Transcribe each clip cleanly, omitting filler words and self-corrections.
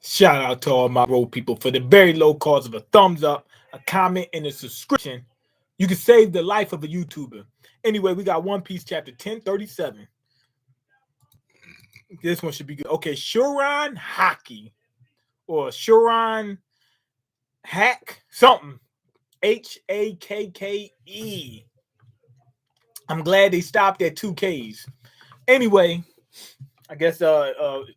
Shout out to all my road people for the very low cost of a thumbs up, a comment, and a subscription. You can save the life of a YouTuber. Anyway, we got One Piece chapter 1037. This one should be good. Okay, Shuran Haki or Shuran Hack something. Hakke. I'm glad they stopped at 2Ks. Anyway, I guess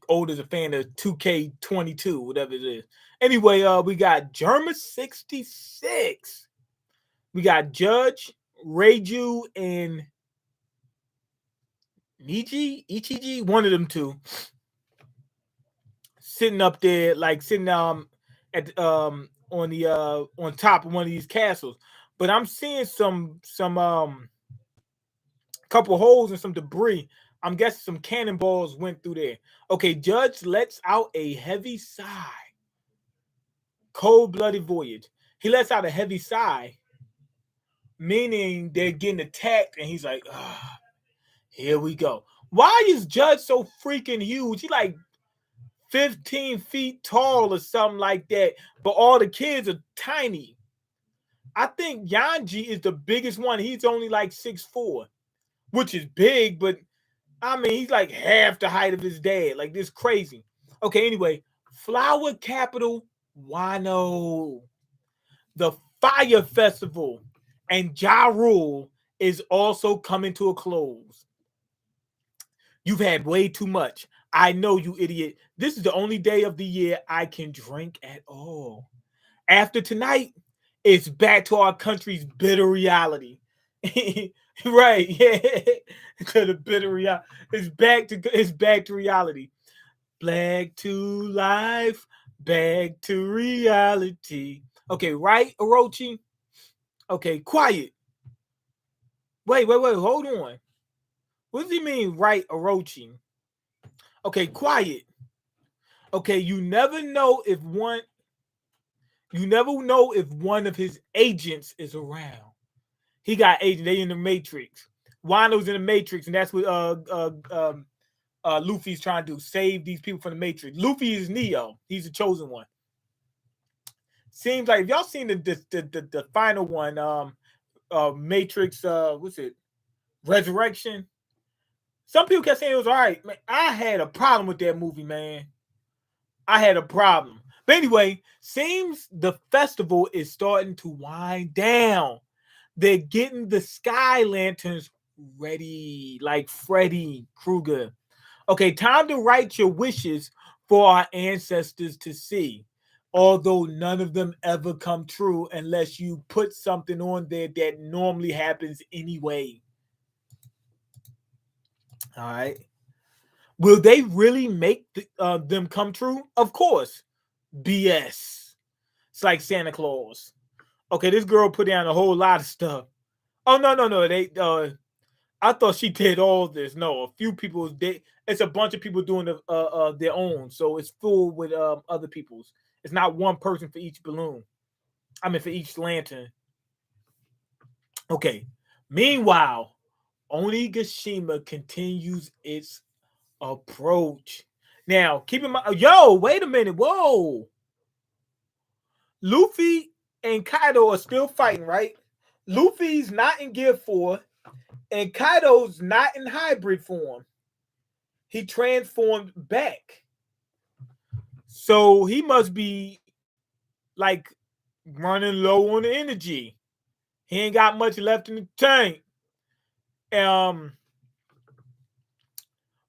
old is a fan of 2K22, whatever it is. Anyway, we got Germa 66. We got Judge, Reiju, and Ichiji, one of them two, sitting up there, like sitting at on the on top of one of these castles. But I'm seeing some couple holes and some debris. I'm guessing some cannonballs went through there. Okay, Judge lets out a heavy sigh. Cold-blooded voyage. He lets out a heavy sigh, meaning they're getting attacked, and he's like, here we go. Why is Judge so freaking huge? He like 15 feet tall or something like that, but all the kids are tiny. I think Yanji is the biggest one. He's only like 6'4", which is big, but I mean, he's like half the height of his dad. Like, this crazy. Okay, anyway, Flower Capital, Wano. The Fire Festival and Ja Rule is also coming to a close. You've had way too much. I know, you idiot. This is the only day of the year I can drink at all. After tonight, it's back to our country's bitter reality. Right, yeah. To the bitter reality. It's back to reality. Back to life, back to reality. Okay, right, Orochi? Okay, quiet. Wait, hold on. What does he mean, right, Orochi? Okay, quiet. Okay, you never know if one of his agents is around. He got agents. They in the Matrix. Wano's in the Matrix, and that's what Luffy's trying to do. Save these people from the Matrix. Luffy is Neo. He's the chosen one. Seems like, if y'all seen the final one, Matrix, what's it? Resurrection. Some people kept saying it was all right. Man, I had a problem with that movie, man. I had a problem. But anyway, seems the festival is starting to wind down. They're getting the sky lanterns ready, like Freddy Krueger. Okay, time to write your wishes for our ancestors to see. Although none of them ever come true unless you put something on there that normally happens anyway. All right. Will they really make them come true? Of course. BS. It's like Santa Claus. Okay, this girl put down a whole lot of stuff. Oh, no. They I thought she did all this. No, a few people did. It's a bunch of people doing their own. So it's full with other people's. It's not one person for each balloon. I mean, for each lantern. Okay. Meanwhile, Onigashima continues its approach. Now, keep in mind, wait a minute. Whoa. Luffy and Kaido are still fighting, right? Luffy's not in Gear 4, and Kaido's not in hybrid form. He transformed back. So he must be like running low on the energy. He ain't got much left in the tank.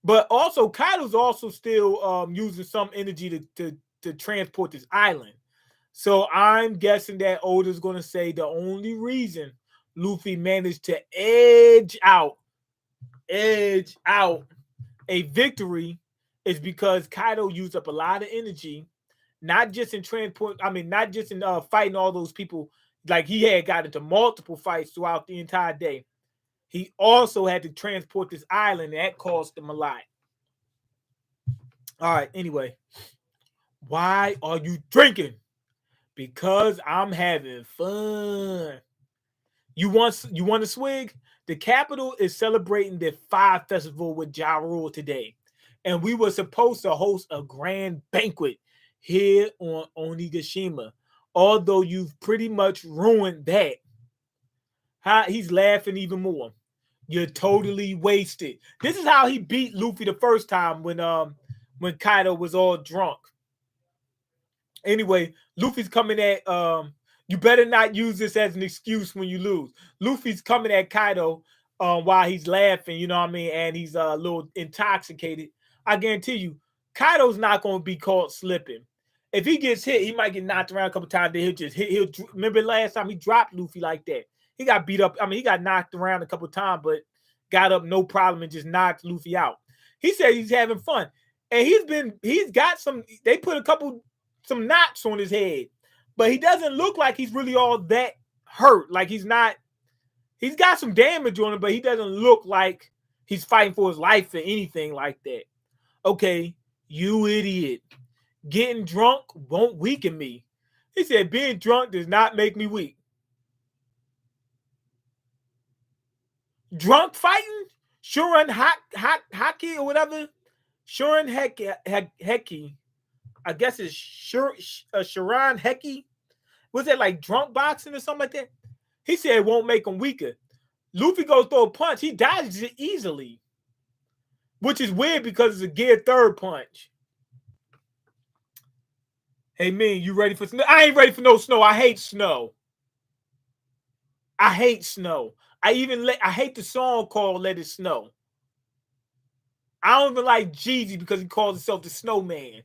But also Kaido's also still using some energy to transport this island. So I'm guessing that Oda's going to say the only reason Luffy managed to edge out a victory is because Kaido used up a lot of energy, not just in fighting all those people. Like, he had got into multiple fights throughout the entire day. He also had to transport this island, and that cost him a lot. All right, anyway. Why are you drinking? Because I'm having fun. You want a swig? The capital is celebrating their Fire Festival with Ja Rule today. And we were supposed to host a grand banquet. here on Onigashima. Although you've pretty much ruined that. He's laughing even more. You're totally wasted. This is how he beat Luffy the first time when Kaido was all drunk. Anyway, Luffy's coming at you better not use this as an excuse when you lose. Luffy's coming at Kaido while he's laughing, you know what I mean, and he's a little intoxicated. I guarantee you, Kaido's not going to be caught slipping. If he gets hit, he might get knocked around a couple times. Then he'll just hit. Remember last time he dropped Luffy like that. He got beat up. I mean, he got knocked around a couple times, but got up no problem and just knocked Luffy out. He said he's having fun, and he's got some. They put some knots on his head, but he doesn't look like he's really all that hurt. Like he's not. He's got some damage on him, but he doesn't look like he's fighting for his life or anything like that. Okay, you idiot. Getting drunk won't weaken me. He said being drunk does not make me weak. Drunk fighting? Shuren Haki or whatever? Shuren Heki. I guess it's Shuren Heki. Was that like drunk boxing or something like that? He said it won't make him weaker. Luffy goes throw a punch. He dodges it easily. Which is weird because it's a gear third punch. Hey, Mean, you ready for snow? I ain't ready for no snow. I hate snow. I hate snow. I hate the song called Let It Snow. I don't even like Jeezy because he calls himself the snowman.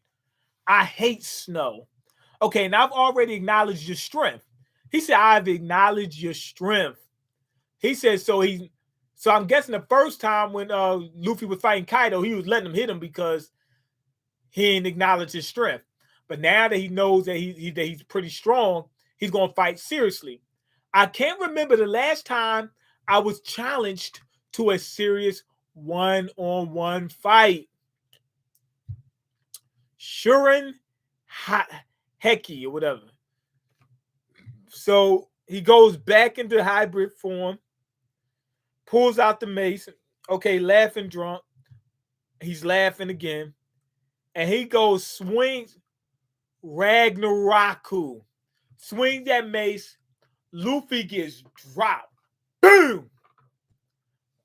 I hate snow. Okay, now I've already acknowledged your strength. He said, I've acknowledged your strength. He said, so I'm guessing the first time when Luffy was fighting Kaido, he was letting him hit him because he didn't acknowledge his strength. But now that he knows that he's pretty strong, he's going to fight seriously. I can't remember the last time I was challenged to a serious one-on-one fight. Shuren Heki or whatever. So he goes back into hybrid form, pulls out the mace. Okay, laughing drunk. He's laughing again. And he goes, swings Ragnaroku. Swings that mace. Luffy gets dropped. Boom!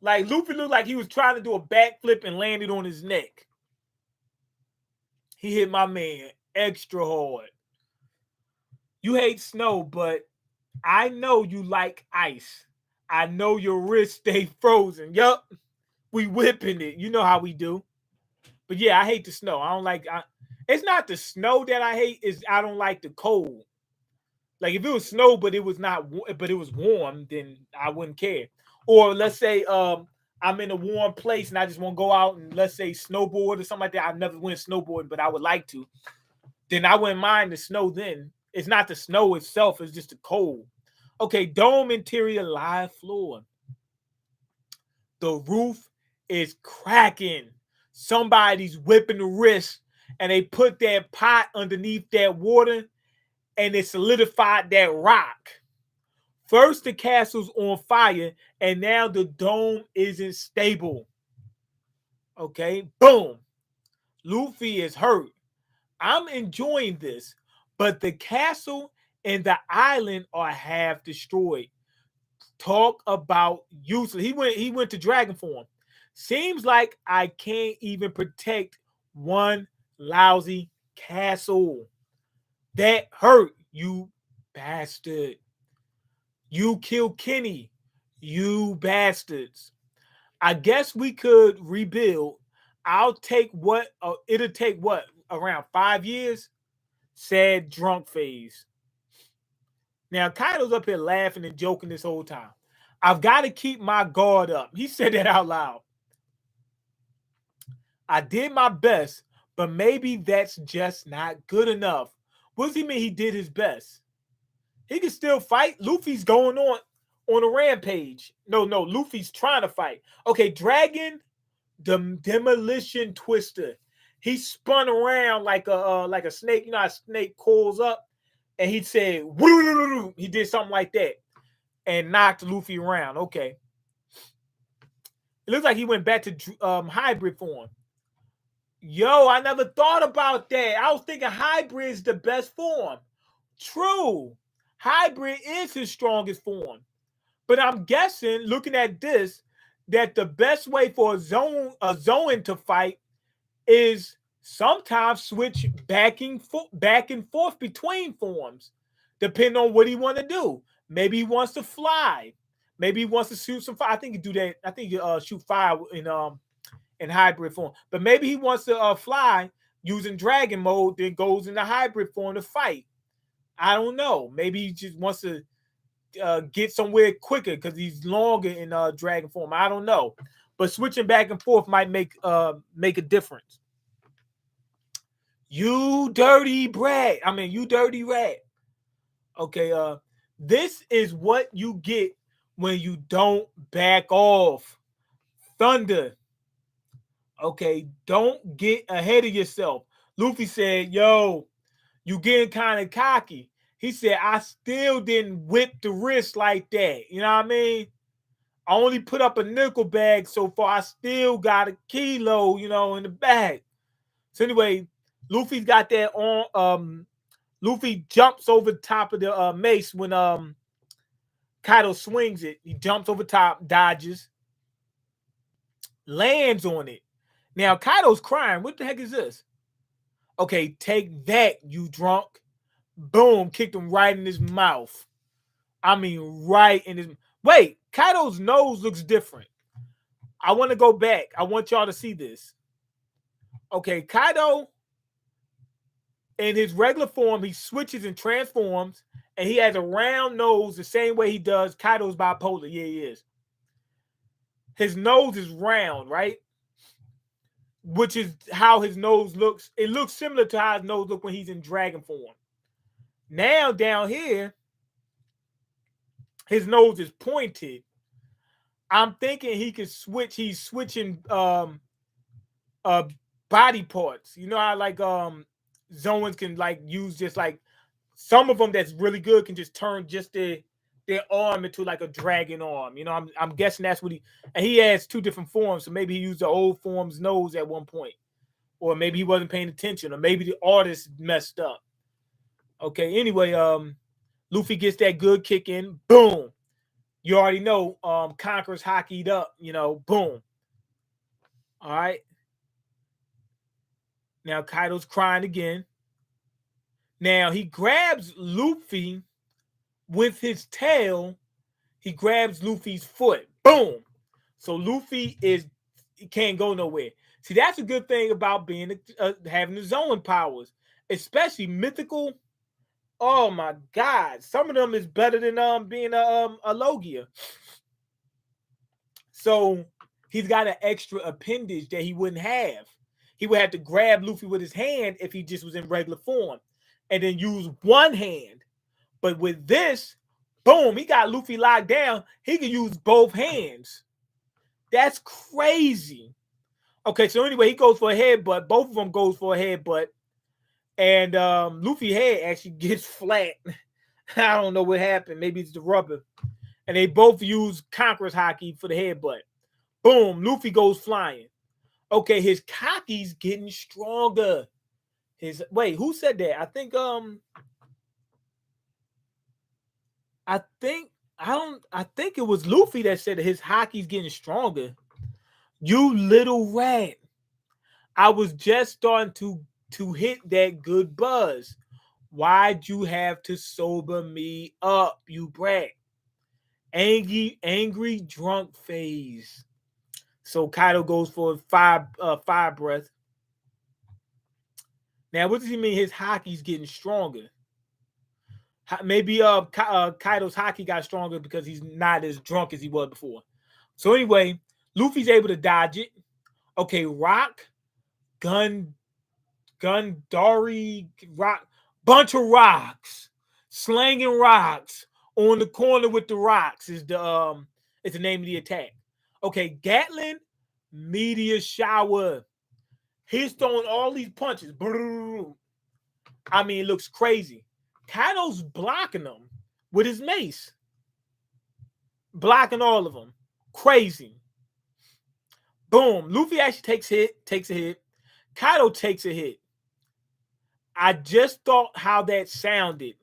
Like Luffy looked like he was trying to do a backflip and landed on his neck. He hit my man extra hard. You hate snow, but I know you like ice. I know your wrist stay frozen. Yup. We whipping it. You know how we do. But yeah, I hate the snow. I don't like it's not the snow that I hate, is I don't like the cold. Like if it was snow, but it was warm, then I wouldn't care. Or let's say I'm in a warm place and I just want to go out and let's say snowboard or something like that. I've never went snowboarding, but I would like to. Then I wouldn't mind the snow then. It's not the snow itself, it's just the cold. Okay, dome interior live floor. The roof is cracking. Somebody's whipping the wrist and they put that pot underneath that water and it solidified that rock. First, the castle's on fire, and now the dome isn't stable. Okay, boom. Luffy is hurt. I'm enjoying this, but the castle and the island are half destroyed. Talk about useless. He went to dragon form. Seems like I can't even protect one lousy castle. That hurt, you bastard. You killed Kenny, you bastards. I guess we could rebuild. It'll take what, around 5 years? Sad drunk phase. Now, Kaido's up here laughing and joking this whole time. I've got to keep my guard up. He said that out loud. I did my best, but maybe that's just not good enough. What does he mean he did his best? He can still fight. Luffy's going on a rampage. No, Luffy's trying to fight. Okay, Dragon, the Demolition Twister. He spun around like a snake. You know how a snake coils up? And he said, woo! He did something like that and knocked Luffy around. Okay. It looks like he went back to hybrid form. Yo, I never thought about that. I was thinking hybrid is the best form. True. Hybrid is his strongest form. But I'm guessing, looking at this, that the best way for a Zoan to fight is sometimes switch back and forth between forms, depending on what he want to do. Maybe he wants to fly. Maybe he wants to shoot some fire. I think he do that. I think he shoot fire in hybrid form. But maybe he wants to fly using dragon mode, then goes into hybrid form to fight. I don't know. Maybe he just wants to get somewhere quicker because he's longer in dragon form. I don't know. But switching back and forth might make a difference. You dirty brat. I mean, you dirty rat. Okay, this is what you get when you don't back off. Thunder. Okay, don't get ahead of yourself. Luffy said, yo, you getting kind of cocky. He said, I still didn't whip the wrist like that. You know what I mean? I only put up a nickel bag so far. I still got a kilo, in the bag. So anyway, Luffy's got that on. Luffy jumps over the top of the mace when Kaido swings it. He jumps over top, dodges, lands on it. Now Kaido's crying. What the heck is this? Okay, take that, you drunk. Boom, kicked him right in his mouth. I mean, right in his... Wait, Kaido's nose looks different. I want to go back. I want y'all to see this. Okay, Kaido, in his regular form, he switches and transforms, and he has a round nose the same way he does. Kaido's bipolar. Yeah, he is. His nose is round, right? Which is how his nose looks. It looks similar to how his nose looks when he's in dragon form. Now, down here, his nose is pointed. I'm thinking he can switch. He's switching body parts. You know how like Zoans can like use just like some of them that's really good can just turn just their arm into like a dragon arm. I'm guessing that's what he has two different forms. So maybe he used the old form's nose at one point, or maybe he wasn't paying attention, or maybe the artist messed up. Okay. Anyway, Luffy gets that good kick in. Boom. You already know. Conqueror's hockeyed up. Boom. All right. Now Kaido's crying again. Now he grabs Luffy with his tail. He grabs Luffy's foot. Boom. So Luffy can't go nowhere. See, that's a good thing about being having the zone powers, especially mythical. Oh my God, some of them is better than being a Logia. So he's got an extra appendage that he wouldn't have. He would have to grab Luffy with his hand if he just was in regular form, and then use one hand. But with this, boom, he got Luffy locked down. He can use both hands. That's crazy. Okay, so anyway, he goes for a headbutt. Both of them goes for a headbutt. And Luffy's head actually gets flat. I don't know what happened. Maybe it's the rubber. And they both use Conqueror's Haki for the headbutt. Boom, Luffy goes flying. Okay, his Kaki's getting stronger. Wait, who said that? I think it was Luffy that said that his Haki's getting stronger. You little rat. I was just starting to hit that good buzz. Why'd you have to sober me up, you brat? Angry drunk phase. So Kaido goes for fire breath. Now, what does he mean his Haki's getting stronger? Maybe Kaido's Haki got stronger because he's not as drunk as he was before. So anyway, Luffy's able to dodge it. Okay, rock, Gundari, rock, bunch of rocks, slanging rocks on the corner with the rocks is the name of the attack. Okay, Gatling, meteor shower. He's throwing all these punches. I mean, it looks crazy. Kaido's blocking them with his mace. Blocking all of them. Crazy. Boom. Luffy actually takes a hit. Kaido takes a hit. I just thought how that sounded.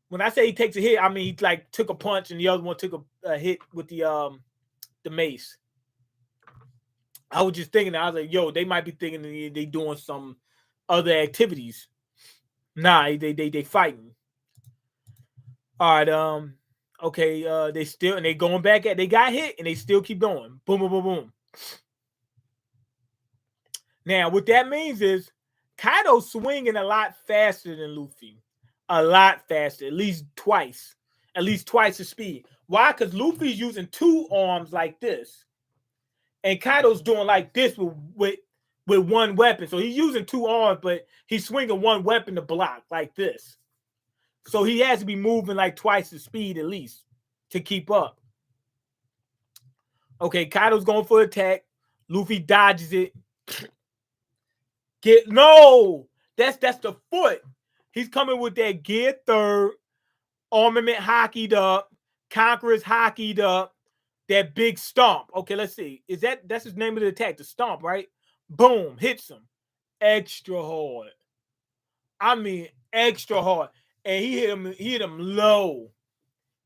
When I say he takes a hit, I mean he like took a punch and the other one took a hit with the mace. I was just thinking, I was like, yo, they might be thinking they doing some other activities. Nah, they fighting. All right, okay, they still and they going back at they got hit and they still keep going. Boom, boom, boom, boom. Now, what that means is Kaido's swinging a lot faster than Luffy. A lot faster, at least twice the speed. Why? Because Luffy's using two arms like this, and Kaido's doing like this with one weapon. So he's using two arms, but he's swinging one weapon to block like this. So he has to be moving like twice the speed at least to keep up. Okay, Kaido's going for attack. Luffy dodges it. That's the foot. He's coming with that gear third, armament hockeyed up, conquerors hockeyed up, that big stomp. Okay, let's see. That's his name of the attack, the stomp, right? Boom, hits him. Extra hard. I mean, extra hard. And he hit him low.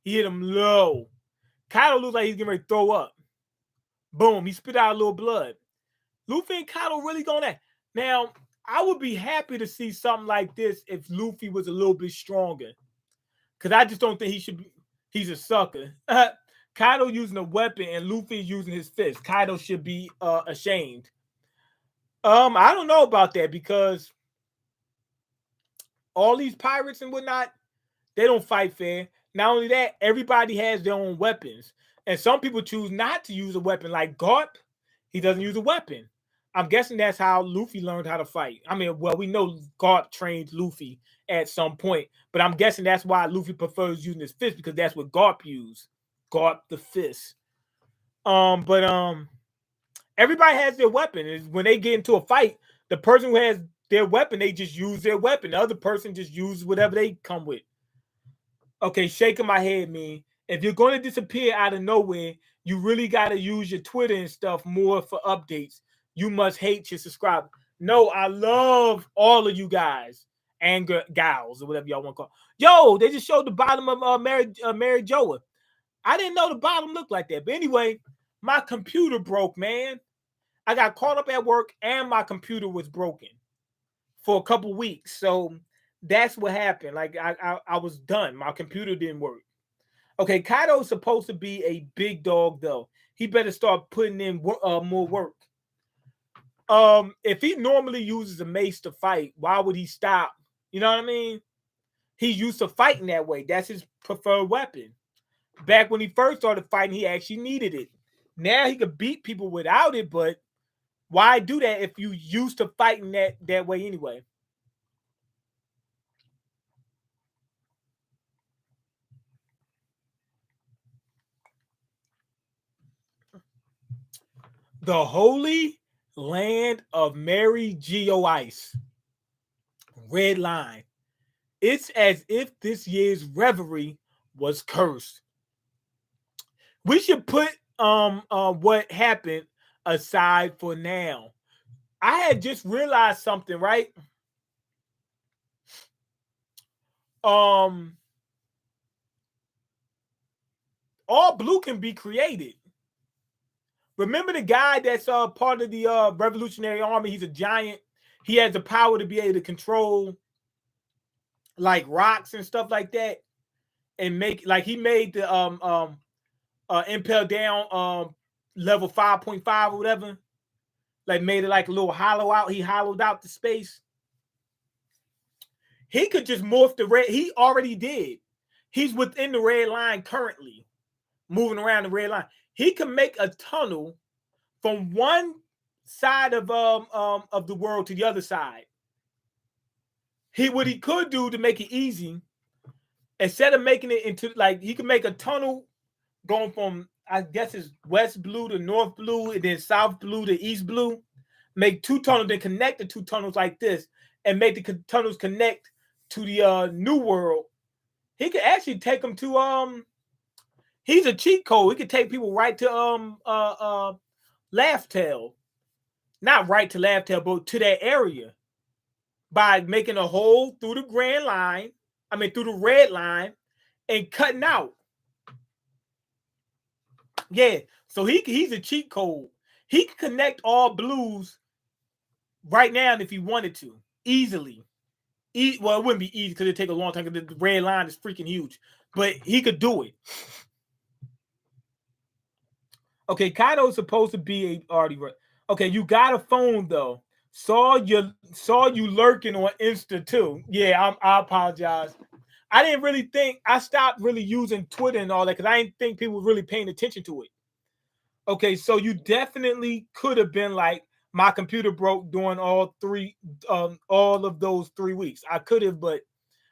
Kaido looks like he's getting ready to throw up. Boom, he spit out a little blood. Luffy and Kaido really going at. Now, I would be happy to see something like this if Luffy was a little bit stronger. Because I just don't think he should be. He's a sucker. Kaido using a weapon and Luffy using his fist. Kaido should be ashamed. I don't know about that because all these pirates and whatnot, they don't fight fair. Not only that, everybody has their own weapons. And some people choose not to use a weapon. Like Garp, he doesn't use a weapon. I'm guessing that's how Luffy learned how to fight. I mean, well, we know Garp trained Luffy at some point, but I'm guessing that's why Luffy prefers using his fist because that's what Garp used. Garp the fist. But everybody has their weapon. Is when they get into a fight, the person who has their weapon, they just use their weapon. The other person just uses whatever they come with. Okay, shaking my head, man. If you're going to disappear out of nowhere, you really got to use your Twitter and stuff more for updates. You must hate your subscribers. No, I love all of you guys and gals or whatever y'all want to call. Yo, they just showed the bottom of Mary Joa. I didn't know the bottom looked like that. But anyway, my computer broke, man. I got caught up at work and my computer was broken for a couple weeks. So that's what happened. Like I was done. My computer didn't work. Okay, Kaido's supposed to be a big dog though. He better start putting in more work. If he normally uses a mace to fight, why would he stop? You know what I mean? He's used to fighting that way. That's his preferred weapon. Back when he first started fighting, he actually needed it. Now he could beat people without it, but why do that if you used to fighting that way anyway? The Holy Land of Mary Geo Ice. Red line. It's as if this year's revelry was cursed. We should put what happened aside for now. I had just realized something, right? All blue can be created. Remember the guy that's part of the Revolutionary Army? He's a giant. He has the power to be able to control like rocks and stuff like that, and make like he made the Impel Down level 5.5 or whatever. Like made it like a little hollow out. He hollowed out the space. He could just morph the red. He already did. He's within the red line currently, moving around the red line. He can make a tunnel from one side of the world to the other side. What he could do to make it easy, instead of making it into like he could make a tunnel going from I guess it's west blue to north blue and then south blue to east blue. Make two tunnels, then connect the two tunnels like this, and make the tunnels connect to the new world. He could actually take them to he's a cheat code. He could take people right to Laugh Tale. not right to Laftel, but to that area by making a hole through the grand line. I mean, through the red line and cutting out. Yeah. So he's a cheat code. He can connect all blues right now if he wanted to easily. Well, it wouldn't be easy because it'd take a long time because the red line is freaking huge. But he could do it. Okay, Kaido's supposed to be already right. Okay, you got a phone though. Saw you lurking on Insta too. Yeah, I apologize. I didn't really think I stopped really using Twitter and all that because I didn't think people were really paying attention to it. Okay, so you definitely could have been like my computer broke during all of those 3 weeks. I could have, but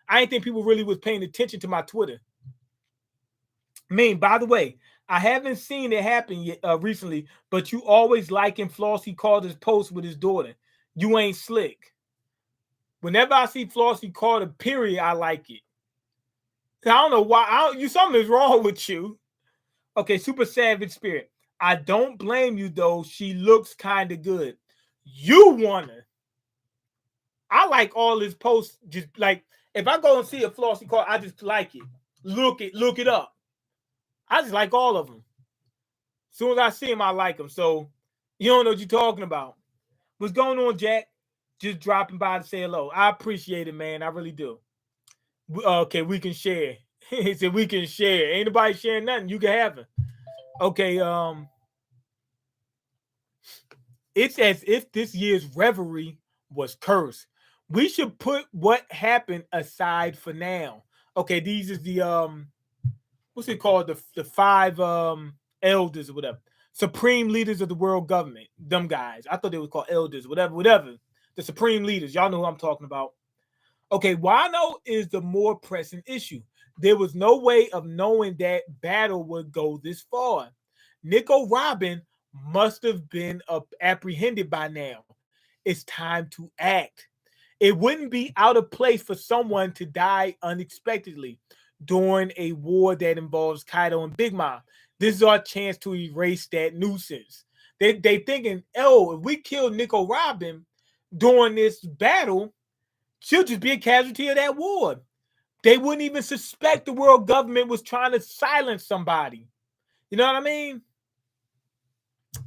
I didn't think people really was paying attention to my Twitter. By the way, I haven't seen it happen yet recently, but you always liking Flossie Carter's post with his daughter. You ain't slick. Whenever I see Flossie Carter, period, I like it. I don't know why. Something is wrong with you. Okay, Super Savage Spirit. I don't blame you though. She looks kind of good. You wanna? I like all his posts. Just like if I go and see a Flossie Carter, I just like it. Look it up. I just like all of them. As soon as I see him, I like him. So you don't know what you're talking about. What's going on, Jack? Just dropping by to say hello. I appreciate it, man. I really do. Okay, we can share. He said we can share. Ain't nobody sharing nothing. You can have it. Okay, it's as if this year's revelry was cursed. We should put what happened aside for now. Okay, these is the what's it called? The five elders or whatever. Supreme leaders of the world government. Them guys. I thought they were called elders, whatever. The supreme leaders. Y'all know who I'm talking about. Okay, Wano is the more pressing issue. There was no way of knowing that battle would go this far. Nico Robin must have been apprehended by now. It's time to act. It wouldn't be out of place for someone to die unexpectedly during a war that involves Kaido and Big Mom. This is our chance to erase that nuisance. They thinking, oh, if we kill Nico Robin during this battle, she'll just be a casualty of that war. They wouldn't even suspect the world government was trying to silence somebody. You know what I mean?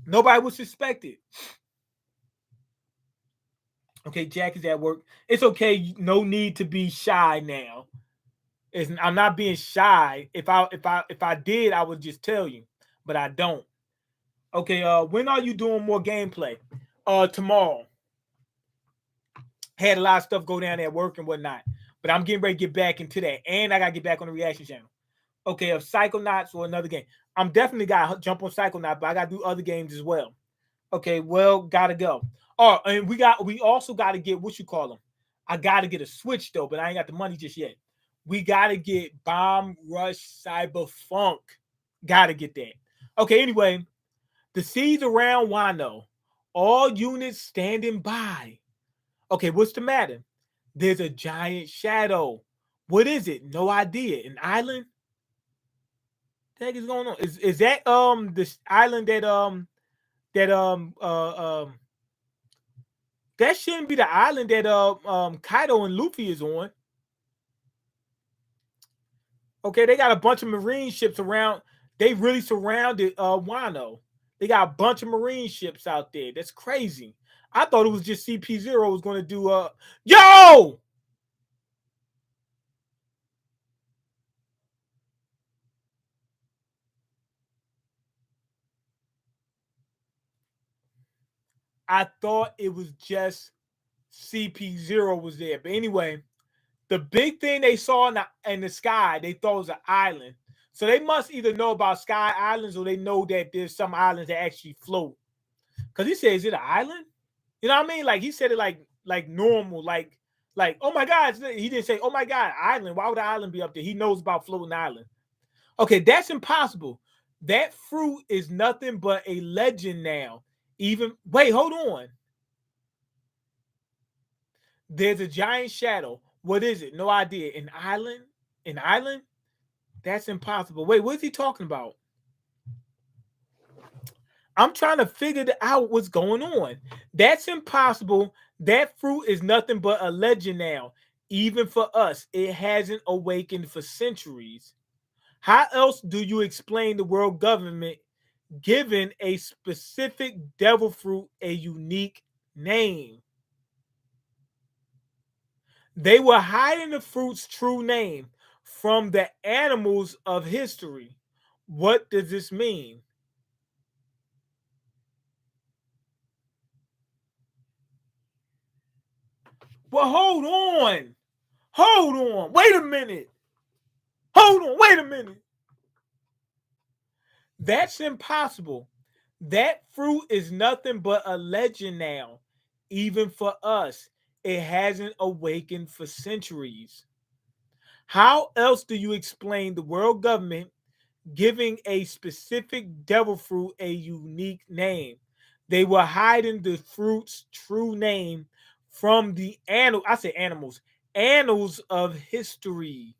Nobody would suspect it. Okay, Jack is at work. It's okay. No need to be shy now. I'm not being shy. If I did, I would just tell you, but I don't. Okay. When are you doing more gameplay? Tomorrow. Had a lot of stuff go down at work and whatnot, but I'm getting ready to get back into that, and I gotta get back on the reaction channel. Okay, of Psychonauts or another game. I'm definitely gotta jump on Psychonauts, but I gotta do other games as well. Okay, well, gotta go. Oh, and we also gotta get what you call them. I gotta get a Switch though, but I ain't got the money just yet. We gotta get Bomb Rush Cyberpunk. Gotta get that. Okay, anyway, the seeds around Wano. All units standing by. Okay, what's the matter? There's a giant shadow. What is it? No idea. An island? What the heck is going on? Is that this island that shouldn't be the island that Kaido and Luffy is on. Okay, they got a bunch of marine ships around. They really surrounded Wano. They got a bunch of marine ships out there. That's crazy. I thought it was just CP0 was going to do yo! I thought it was just CP0 was there. But anyway, the big thing they saw in the sky, they thought was an island. So they must either know about Sky Islands or they know that there's some islands that actually float. Because he said, is it an island? You know what I mean? Like he said it like normal, like oh my God. He didn't say, oh my God, island. Why would the island be up there? He knows about floating island. Okay, that's impossible. That fruit is nothing but a legend now. Even wait, hold on. There's a giant shadow. What is it? No idea. An island? An island? That's impossible. Wait, what is he talking about? I'm trying to figure out what's going on. That's impossible. That fruit is nothing but a legend now. Even for us, it hasn't awakened for centuries. How else do you explain the world government giving a specific devil fruit a unique name? They were hiding the fruit's true name from the animals of history. What does this mean? Well, hold on. Hold on. Wait a minute. Hold on. Wait a minute. That's impossible. That fruit is nothing but a legend now. Even for us, it hasn't awakened for centuries. How else do you explain the world government giving a specific devil fruit a unique name? They were hiding the fruit's true name from the animals, annals of history.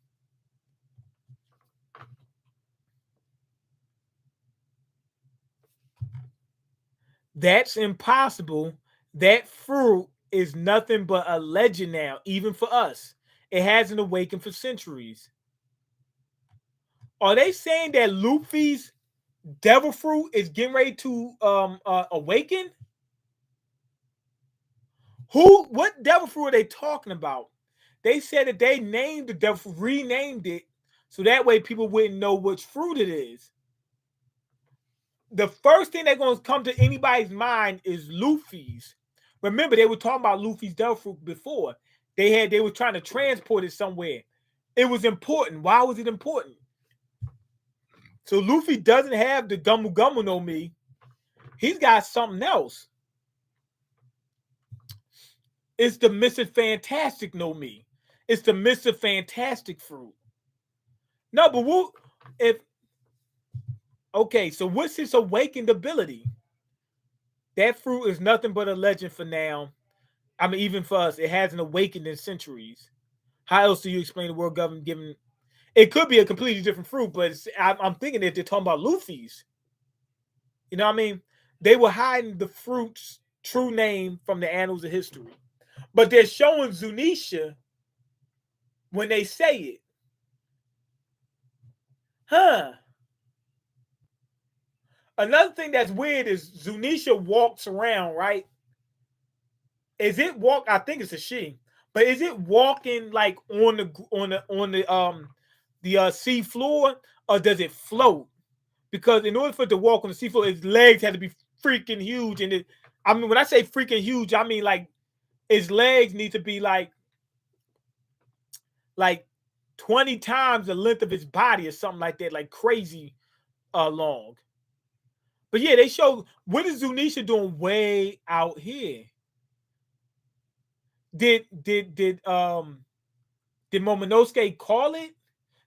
That's impossible. That fruit is nothing but a legend now, even for us. It hasn't awakened for centuries. Are they saying that Luffy's devil fruit is getting ready to awaken? Who? What devil fruit are they talking about? They said that they named the devil fruit, renamed it, so that way people wouldn't know which fruit it is. The first thing that's going to come to anybody's mind is Luffy's. Remember, they were talking about Luffy's devil fruit before. They were trying to transport it somewhere. It was important. Why was it important? So Luffy doesn't have the Gomu Gomu no Mi. He's got something else. It's the Mr. Fantastic no Mi. It's the Mr. Fantastic fruit. No, but what if okay, so what's his awakened ability? That fruit is nothing but a legend for now. I mean, even for us, it hasn't awakened in centuries. How else do you explain the world government giving? It could be a completely different fruit, but I'm thinking that they're talking about Luffy's. You know what I mean? They were hiding the fruit's true name from the annals of history, but they're showing Zunisha when they say it. Huh? Another thing that's weird is Zunisha walks around, right? Is it walk? I think it's a she, but is it walking like on the sea floor, or does it float? Because in order for it to walk on the sea floor, its legs had to be freaking huge, and I mean, when I say freaking huge, I mean like its legs need to be like 20 times the length of its body or something like that, like crazy long. But yeah, they show what is Zunisha doing way out here. Did Momonosuke call it?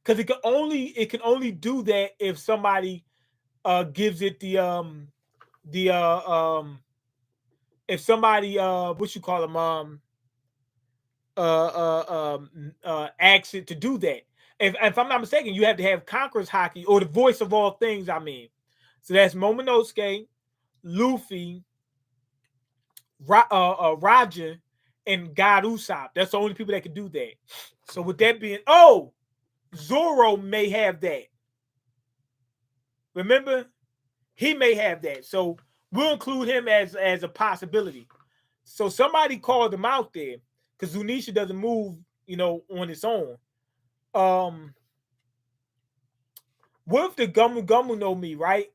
Because it can only do that if somebody gives it the if somebody what you call them asks it to do that. If I'm not mistaken, you have to have Conqueror's Hockey or the voice of all things. I mean, so that's Momonosuke, Luffy, Roger, and God Usopp. That's the only people that can do that. So with that being, oh, Zoro may have that. Remember, he may have that. So we'll include him as a possibility. So somebody called him out there because Zunisha doesn't move, on its own. Um, what if the Gomu Gomu no Mi, right,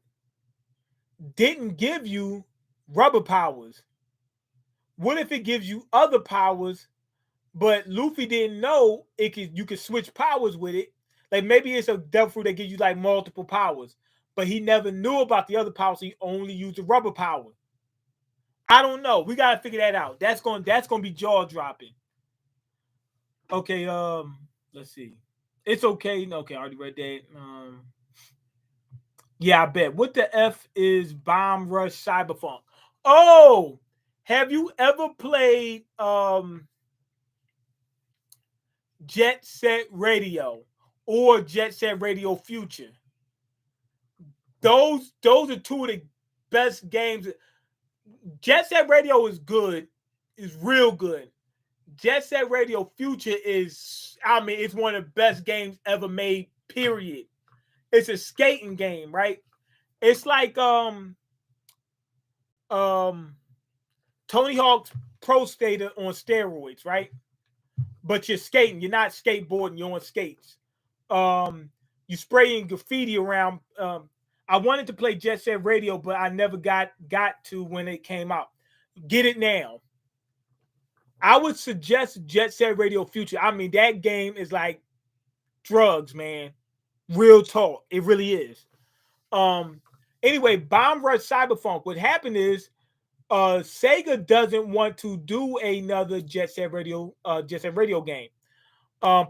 didn't give you rubber powers? What if it gives you other powers, but Luffy didn't know you could switch powers with it? Like maybe it's a devil fruit that gives you like multiple powers, but he never knew about the other powers. So he only used the rubber power. I don't know. We gotta figure that out. That's gonna be jaw dropping. Okay, let's see. It's okay. Okay, I already read that. Yeah, I bet. What the F is Bomb Rush Cyberpunk? Oh, have you ever played Jet Set Radio or Jet Set Radio Future? Those are two of the best games. Jet Set Radio is good, is real good. Jet Set Radio Future is, I mean, it's one of the best games ever made, period. It's a skating game, right? It's like um Tony Hawk's Pro Skater on steroids, right? But you're skating, you're not skateboarding, you're on skates. You spraying graffiti around. I wanted to play Jet Set Radio, but I never got to when it came out. Get it now. I would suggest Jet Set Radio Future. I mean, that game is like drugs, man. Real talk. It really is. Anyway, Bomb Rush Cyberpunk. What happened is Sega doesn't want to do another Jet Set Radio game.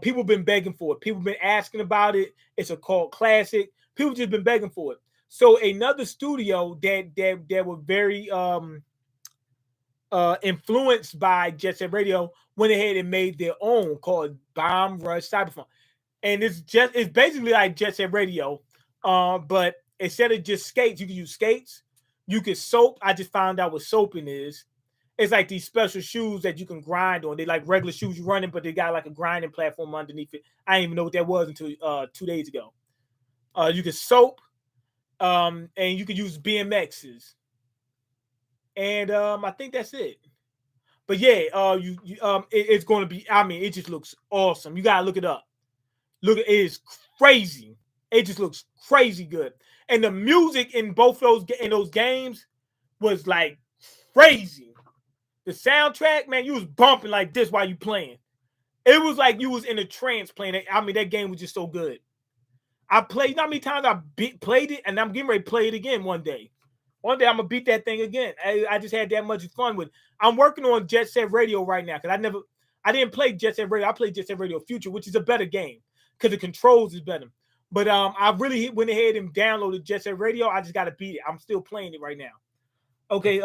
People been begging for it. People been asking about it. It's a cult classic. People just been begging for it. So another studio that were very influenced by Jet Set Radio went ahead and made their own called Bomb Rush Cyberpunk. And it's basically like Jet Set Radio, but instead of just skates, you can use skates. You can soap. I just found out what soaping is. It's like these special shoes that you can grind on. They like regular shoes you running, but they got like a grinding platform underneath it. I didn't even know what that was until 2 days ago. You can soap, and you can use BMXs, and I think that's it. But yeah, it's going to be. I mean, it just looks awesome. You gotta look it up. Look, it is crazy. It just looks crazy good, and the music in both those games was like crazy. The soundtrack, man, you was bumping like this while you playing. It was like you was in a trance playing it. I mean, that game was just so good. I played, you know how many times I played it, and I'm getting ready to play it again one day. One day I'm gonna beat that thing again. I just had that much fun with it. I'm working on Jet Set Radio right now because I didn't play Jet Set Radio. I played Jet Set Radio Future, which is a better game because the controls is better. But I really went ahead and downloaded Jet Set Radio. I just gotta beat it. I'm still playing it right now. Okay,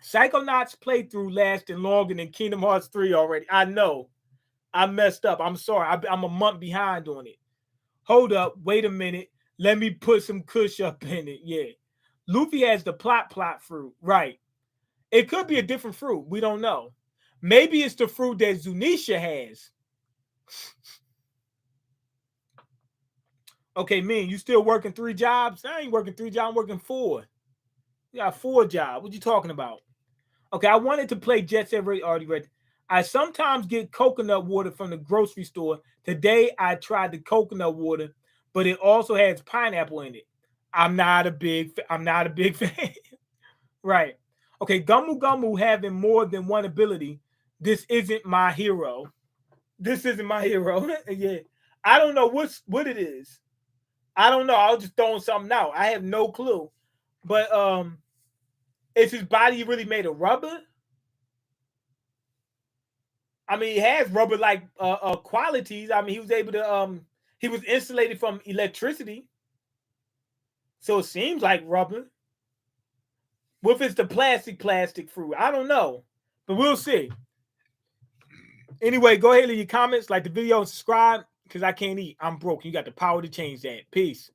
Psychonauts playthrough lasted longer than Kingdom Hearts 3 already. I know. I messed up. I'm sorry. I'm a month behind on it. Hold up. Wait a minute. Let me put some kush up in it. Yeah. Luffy has the plot fruit. Right. It could be a different fruit. We don't know. Maybe it's the fruit that Zunisha has. Okay, Mean, you still working 3 jobs? I ain't working 3 jobs. I'm working 4. You got 4 jobs. What you talking about? Okay, I wanted to play Jet Set Radio. Already read. I sometimes get coconut water from the grocery store. Today I tried the coconut water, but it also has pineapple in it. I'm not a big fan. Right. Okay, Gomu Gomu having more than one ability. This isn't my hero. This isn't my hero. Yeah. I don't know what it is. I don't know. I was just throwing something out. I have no clue. But is his body really made of rubber? I mean, he has rubber-like qualities. I mean, he was able to he was insulated from electricity. So it seems like rubber. What if it's the plastic fruit? I don't know. But we'll see. Anyway, go ahead and leave your comments, like the video, and subscribe, because I can't eat. I'm broke. You got the power to change that. Peace.